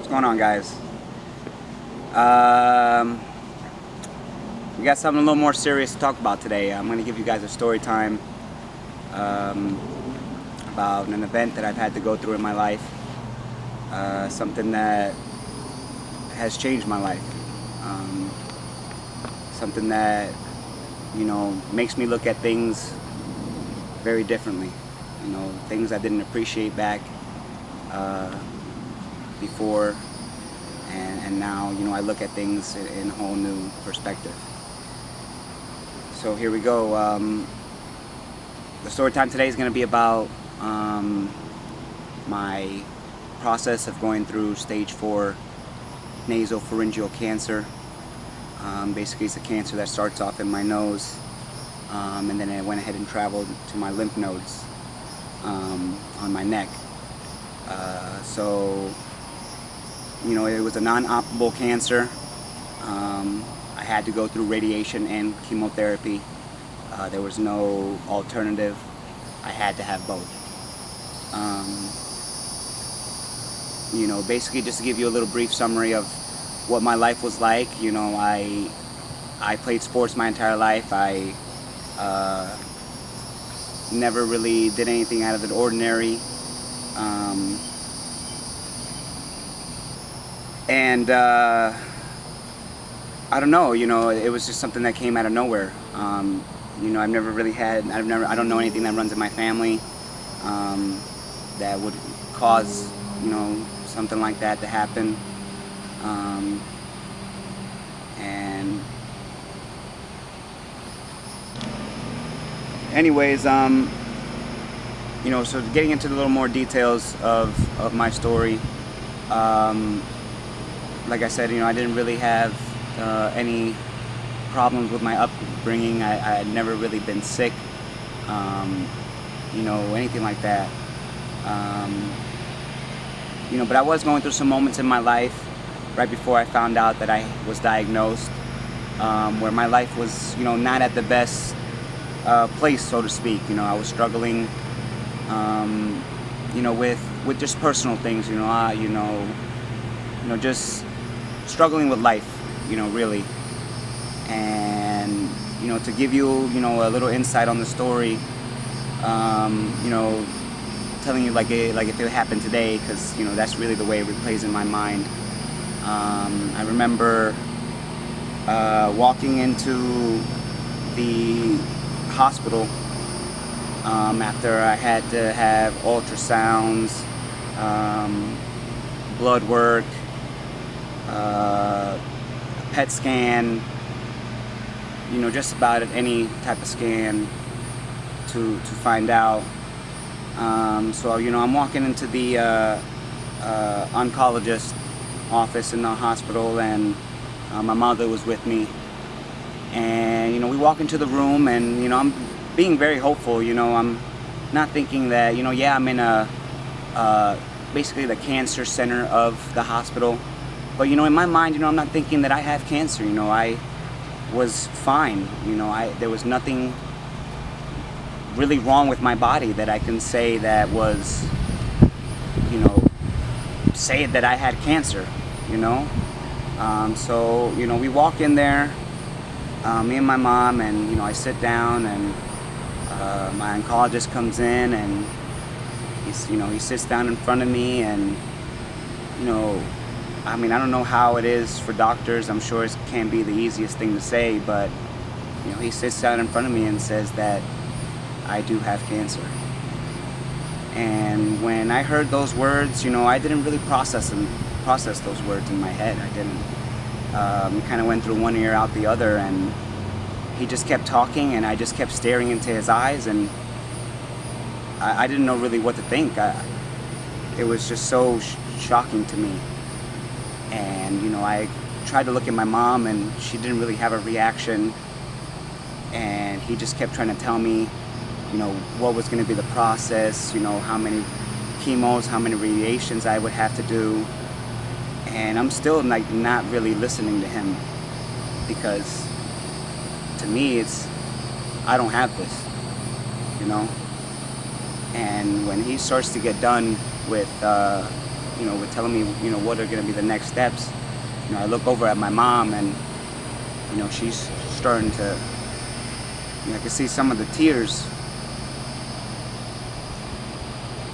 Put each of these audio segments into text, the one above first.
going on, guys? We got something a little more serious to talk about today. I'm going to give you guys a story time about an event that I've had to go through in my life. Something that has changed my life. Something that, makes me look at things very differently. Things I didn't appreciate back before, and now, I look at things in a whole new perspective. So here we go. The story time today is going to be about my process of going through stage 4 nasopharyngeal cancer. Basically, it's a cancer that starts off in my nose, and then it went ahead and traveled to my lymph nodes on my neck. So it was a non-operable cancer. I had to go through radiation and chemotherapy. There was no alternative. I had to have both. Basically, just to give you a little brief summary of what my life was like. I played sports my entire life. I never really did anything out of the ordinary. And I don't know, it was just something that came out of nowhere. I've never really had, I don't know anything that runs in my family that would cause, something like that to happen. And anyways, so getting into a little more details of my story. Like I said, I didn't really have any problems with my upbringing. I had never really been sick, anything like that. But I was going through some moments in my life right before I found out that I was diagnosed, where my life was, not at the best place, so to speak. I was struggling, with just personal things, just struggling with life, really. And to give you, a little insight on the story, telling you like if it happened today, because that's really the way it plays in my mind. I remember walking into the hospital after I had to have ultrasounds, blood work, PET scan, just about any type of scan to find out. So I'm walking into the oncologist office in the hospital, and my mother was with me. And we walk into the room, and I'm being very hopeful. I'm not thinking that I'm in basically the cancer center of the hospital. But in my mind, I'm not thinking that I have cancer. I was fine. There was nothing really wrong with my body that I can say that was, say that I had cancer. So we walk in there, me and my mom, and I sit down, and my oncologist comes in, and he sits down in front of me, and I don't know how it is for doctors. I'm sure it can't be the easiest thing to say, but he sits down in front of me and says that I do have cancer. And when I heard those words, I didn't really process those words in my head. I didn't. Kind of went through one ear out the other, and he just kept talking, and I just kept staring into his eyes, and I didn't know really what to think. It was just so shocking to me. And I tried to look at my mom, and she didn't really have a reaction. And he just kept trying to tell me, what was going to be the process, how many chemos, how many radiations I would have to do. And I'm still not really listening to him, because to me I don't have this, And when he starts to get done with were telling me, what are going to be the next steps. I look over at my mom, and she's starting to, I can see some of the tears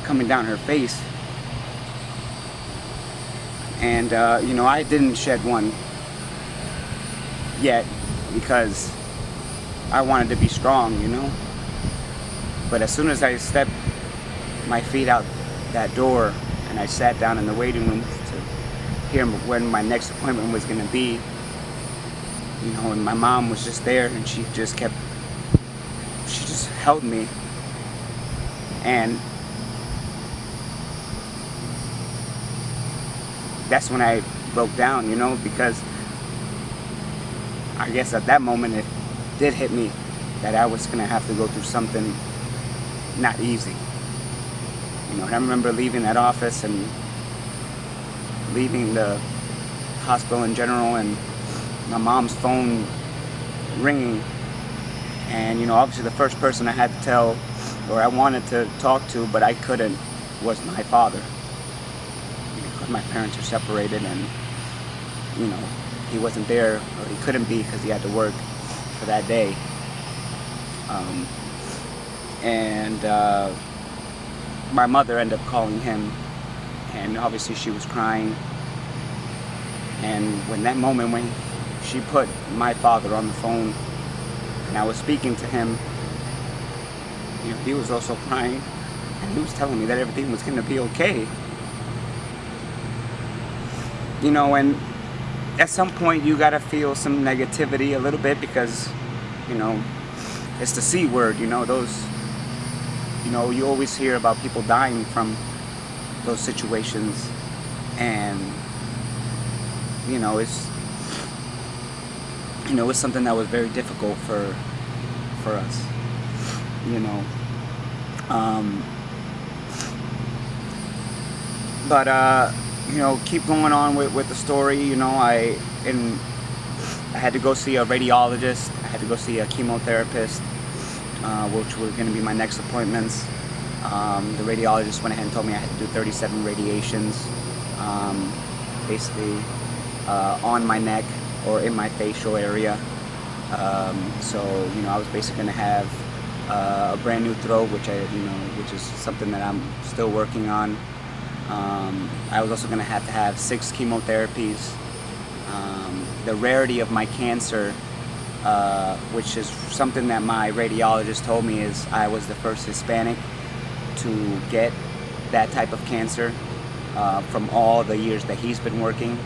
coming down her face. And I didn't shed one yet, because I wanted to be strong, But as soon as I stepped my feet out that door and I sat down in the waiting room to hear when my next appointment was going to be, and my mom was just there, and she just held me. And that's when I broke down, because I guess at that moment it did hit me that I was going to have to go through something not easy. I remember leaving that office and leaving the hospital in general, and my mom's phone ringing, and obviously the first person I had to tell, or I wanted to talk to but I couldn't, was my father. Because my parents are separated, and he wasn't there, or he couldn't be because he had to work for that day. My mother ended up calling him, and obviously she was crying. And when she put my father on the phone and I was speaking to him, he was also crying, and he was telling me that everything was going to be okay. And at some point you gotta feel some negativity a little bit, because it's the C word. Those, you always hear about people dying from those situations, and it's something that was very difficult for us. But keep going on with the story. I had to go see a radiologist. I had to go see a chemotherapist, which were going to be my next appointments. The radiologist went ahead and told me I had to do 37 radiations, basically on my neck or in my facial area. So I was basically going to have a brand new throat, which is something that I'm still working on. I was also going to have 6 chemotherapies. The rarity of my cancer, which is something that my radiologist told me, is I was the first Hispanic to get that type of cancer from all the years that he's been working,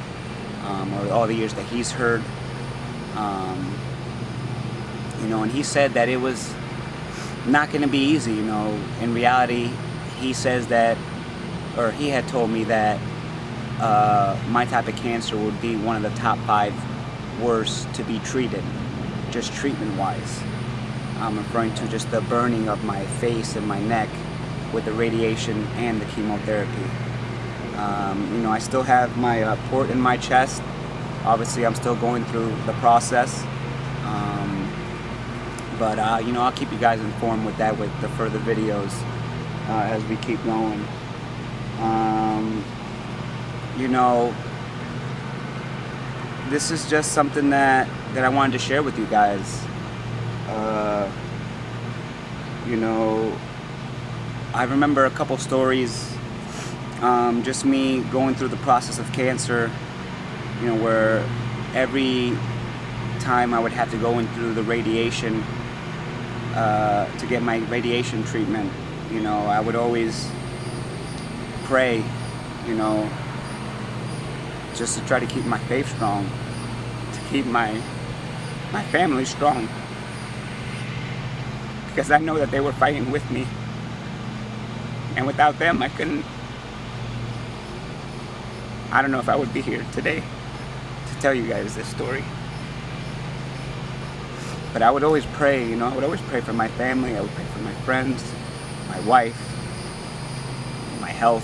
or all the years that he's heard. And he said that it was not going to be easy. In reality, he says that, or he had told me that my type of cancer would be one of the top 5 worst to be treated, just treatment-wise. I'm referring to just the burning of my face and my neck with the radiation and the chemotherapy. I still have my port in my chest. Obviously, I'm still going through the process. But I'll keep you guys informed with that, with the further videos as we keep going. This is just something that I wanted to share with you guys. I remember a couple stories, just me going through the process of cancer, where every time I would have to go in through the radiation to get my radiation treatment, I would always pray, just to try to keep my faith strong, to keep my family strong, because I know that they were fighting with me, and without them I don't know if I would be here today to tell you guys this story. But I would always pray, I would always pray for my family. I would pray for my friends, my wife, my health,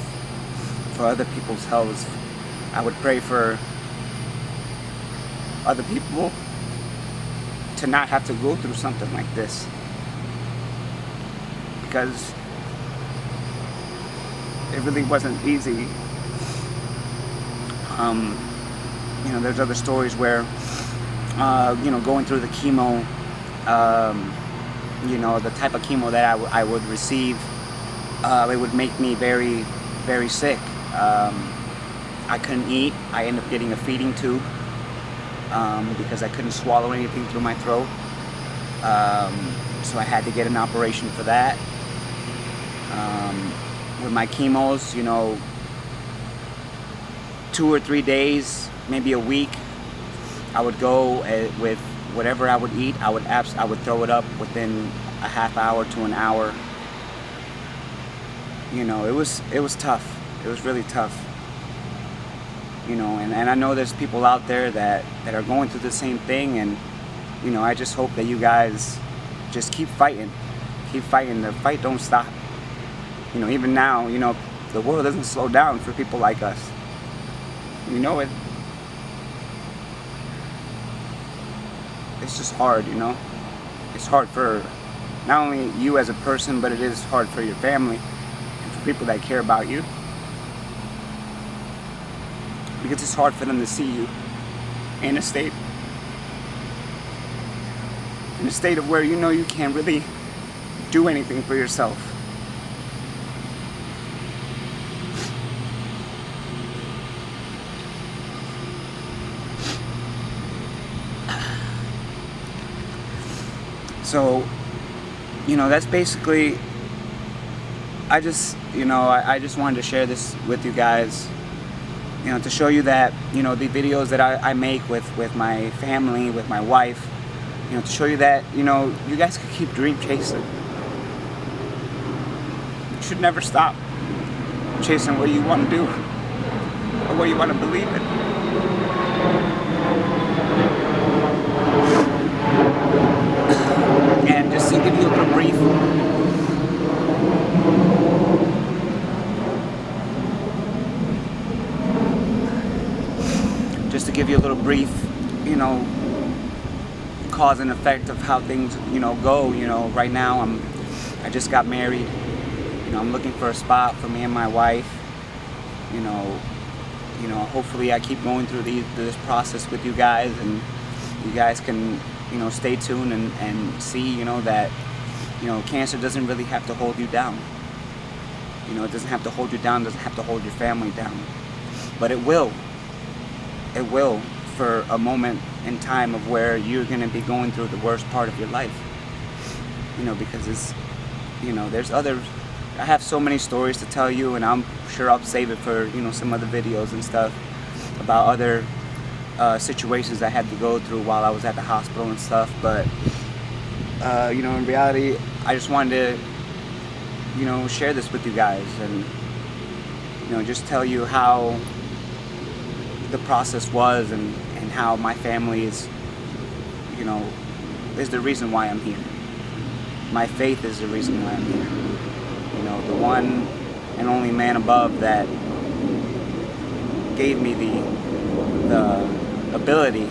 for other people's health. I would pray for other people to not have to go through something like this, because it really wasn't easy You know, there's other stories where, you know, going through the chemo, you know, the type of chemo that I would receive, it would make me very, very sick. I couldn't eat. I ended up getting a feeding tube because I couldn't swallow anything through my throat. So I had to get an operation for that. With my chemos, you know, 2 or 3 days, maybe a week, I would go with whatever I would eat. I would throw it up within a half hour to an hour. You know, it was tough. It was really tough. You know, and I know there's people out there that are going through the same thing, and you know, I just hope that you guys just keep fighting. Keep fighting. The fight don't stop. You know, even now, you know, the world doesn't slow down for people like us. You know it. It's just hard, you know. It's hard for not only you as a person, but it is hard for your family and for people that care about you. Because it's hard for them to see you in a state of where you know you can't really do anything for yourself. So, you know, that's basically, I just wanted to share this with you guys, you know, to show you that, you know, the videos that I make with my family, with my wife, you know, to show you that, you know, you guys can keep dream chasing. You should never stop chasing what you want to do or what you want to believe in. And just to give you a little brief, you know, cause and effect of how things, you know, go. You know, right now I just got married. You know, I'm looking for a spot for me and my wife. You know, hopefully I keep going through this process with you guys, and you guys can, you know, stay tuned and see, you know, that, you know, cancer doesn't really have to hold you down. You know, it doesn't have to hold you down, doesn't have to hold your family down. But it will. It will, for a moment in time of where you're going to be going through the worst part of your life. You know, because it's, you know, I have so many stories to tell you, and I'm sure I'll save it for, you know, some other videos and stuff about other situations I had to go through while I was at the hospital and stuff. But you know, in reality, I just wanted to, you know, share this with you guys, and, you know, just tell you how the process was, and how my family is, you know, is the reason why I'm here. My faith is the reason why I'm here. You know, the one and only man above that gave me the ability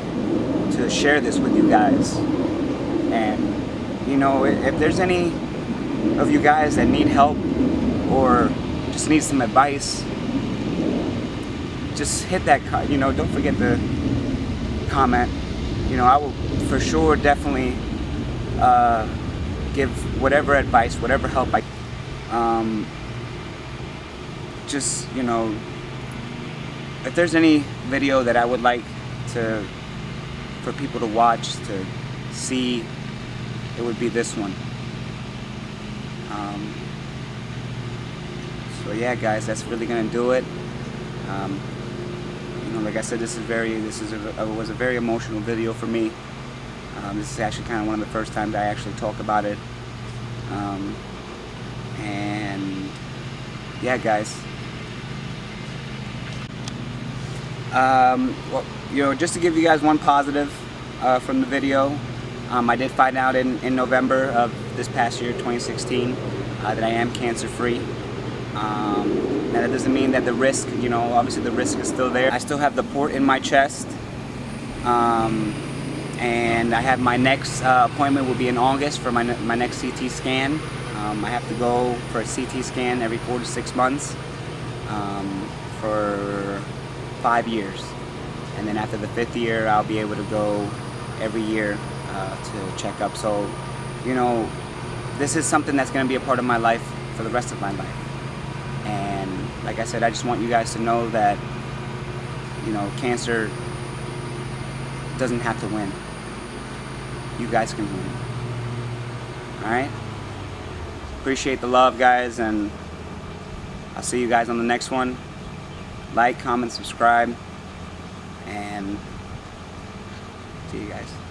to share this with you guys. And, you know, if there's any of you guys that need help or just need some advice, just hit that, you know, don't forget to comment. You know, I will for sure definitely give whatever advice, whatever help I just, you know, if there's any video that I would like for people to watch, to see, it would be this one. So yeah, guys, that's really gonna do it. You know, like I said, was a very emotional video for me. This is actually kind of one of the first times I actually talk about it. And yeah, guys. Well, you know, just to give you guys one positive from the video, I did find out in November of this past year, 2016, that I am cancer-free. Now that doesn't mean that the risk, you know, obviously the risk is still there. I still have the port in my chest, and I have my next appointment will be in August for my next CT scan. I have to go for a CT scan every 4 to 6 months for 5 years. And then after the 5th year, I'll be able to go every year to check up. So, you know, this is something that's going to be a part of my life for the rest of my life. And like I said, I just want you guys to know that, you know, cancer doesn't have to win. You guys can win. Alright? Appreciate the love, guys, and I'll see you guys on the next one. Like, comment, subscribe, and see you guys.